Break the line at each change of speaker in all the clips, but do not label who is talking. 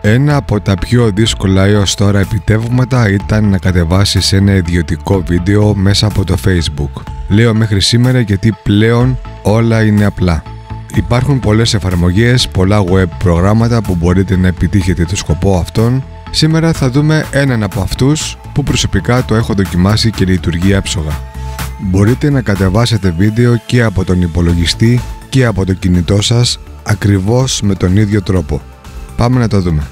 Ένα από τα πιο δύσκολα έως τώρα επιτεύγματα ήταν να κατεβάσεις ένα ιδιωτικό βίντεο μέσα από το Facebook. Λέω μέχρι σήμερα γιατί πλέον όλα είναι απλά. Υπάρχουν πολλές εφαρμογές, πολλά web προγράμματα που μπορείτε να επιτύχετε το σκοπό αυτόν. Σήμερα θα δούμε έναν από αυτούς που προσωπικά το έχω δοκιμάσει και λειτουργεί άψογα. Μπορείτε να κατεβάσετε βίντεο και από τον υπολογιστή και από το κινητό σας ακριβώς με τον ίδιο τρόπο. Πάμε να το δούμε.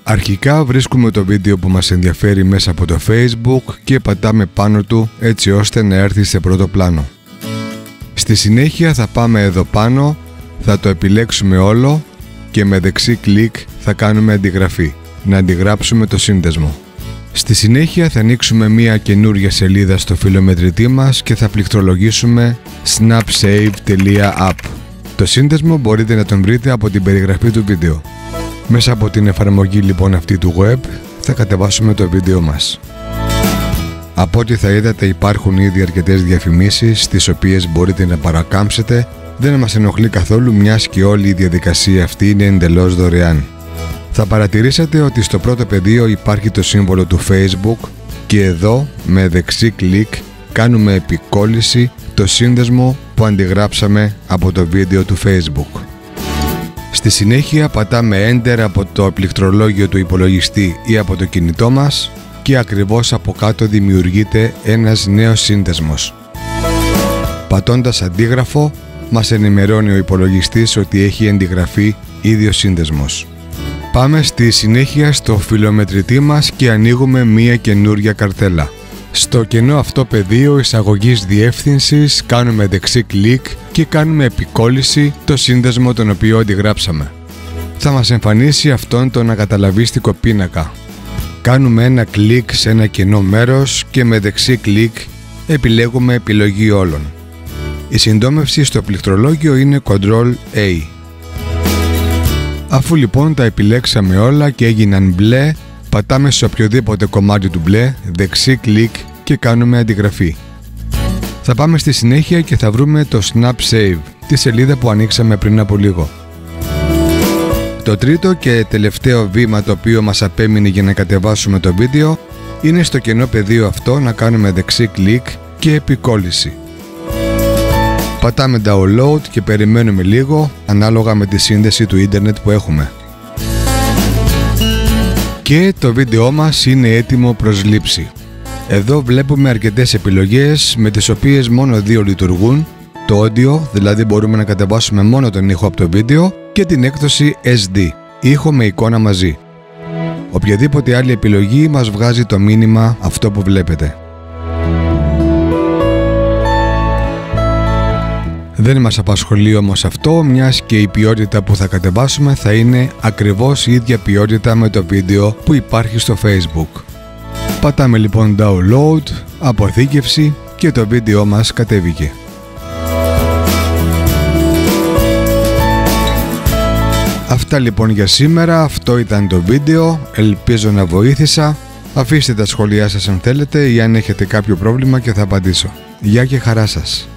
Αρχικά βρίσκουμε το βίντεο που μας ενδιαφέρει μέσα από το Facebook και πατάμε πάνω του έτσι ώστε να έρθει σε πρώτο πλάνο. Στη συνέχεια θα πάμε εδώ πάνω, θα το επιλέξουμε όλο και με δεξί κλικ θα κάνουμε αντιγραφή, να αντιγράψουμε το σύνδεσμο. Στη συνέχεια θα ανοίξουμε μια καινούρια σελίδα στο φιλομετρητή μας και θα πληκτρολογήσουμε snapsave.app. Το σύνδεσμο μπορείτε να τον βρείτε από την περιγραφή του βίντεο. Μέσα από την εφαρμογή λοιπόν αυτή του web θα κατεβάσουμε το βίντεο μας. Από ό,τι θα είδατε υπάρχουν ήδη αρκετές διαφημίσεις τις οποίες μπορείτε να παρακάμψετε. Δεν μας ενοχλεί καθόλου μιας και όλη η διαδικασία αυτή είναι εντελώς δωρεάν. Θα παρατηρήσατε ότι στο πρώτο πεδίο υπάρχει το σύμβολο του Facebook και εδώ με δεξί κλικ κάνουμε επικόλληση το σύνδεσμο που αντιγράψαμε από το βίντεο του Facebook. Στη συνέχεια πατάμε Enter από το πληκτρολόγιο του υπολογιστή ή από το κινητό μας και ακριβώς από κάτω δημιουργείται ένας νέος σύνδεσμος. Πατώντας αντίγραφο μας ενημερώνει ο υπολογιστής ότι έχει αντιγραφεί ίδιος σύνδεσμος. Πάμε στη συνέχεια στο φιλομετρητή μας και ανοίγουμε μία καινούρια καρτέλα. Στο κενό αυτό πεδίο εισαγωγής διεύθυνσης κάνουμε δεξί κλικ και κάνουμε επικόλληση το σύνδεσμο τον οποίο αντιγράψαμε. Θα μας εμφανίσει αυτόν τον ακαταλαβίστικο πίνακα. Κάνουμε ένα κλικ σε ένα κενό μέρος και με δεξί κλικ επιλέγουμε επιλογή όλων. Η συντόμευση στο πληκτρολόγιο είναι Ctrl-A. Αφού λοιπόν τα επιλέξαμε όλα και έγιναν μπλε, πατάμε σε οποιοδήποτε κομμάτι του μπλε, δεξί κλικ και κάνουμε αντιγραφή. Θα πάμε στη συνέχεια και θα βρούμε το Snap Save, τη σελίδα που ανοίξαμε πριν από λίγο. Το τρίτο και τελευταίο βήμα το οποίο μας απέμεινε για να κατεβάσουμε το βίντεο είναι στο κενό πεδίο αυτό να κάνουμε δεξί κλικ και επικόλληση. Πατάμε download και περιμένουμε λίγο ανάλογα με τη σύνδεση του ίντερνετ που έχουμε. Και το βίντεό μας είναι έτοιμο προς λήψη. Εδώ βλέπουμε αρκετές επιλογές με τις οποίες μόνο δύο λειτουργούν. Το audio, δηλαδή μπορούμε να κατεβάσουμε μόνο τον ήχο από το βίντεο και την έκδοση SD, ήχο με εικόνα μαζί. Οποιαδήποτε άλλη επιλογή μας βγάζει το μήνυμα αυτό που βλέπετε. Δεν μας απασχολεί όμως αυτό, μιας και η ποιότητα που θα κατεβάσουμε θα είναι ακριβώς η ίδια ποιότητα με το βίντεο που υπάρχει στο Facebook. Πατάμε λοιπόν download, αποθήκευση και το βίντεο μας κατέβηκε. Αυτά λοιπόν για σήμερα, αυτό ήταν το βίντεο, ελπίζω να βοήθησα. Αφήστε τα σχόλιά σας αν θέλετε ή αν έχετε κάποιο πρόβλημα και θα απαντήσω. Γεια και χαρά σας!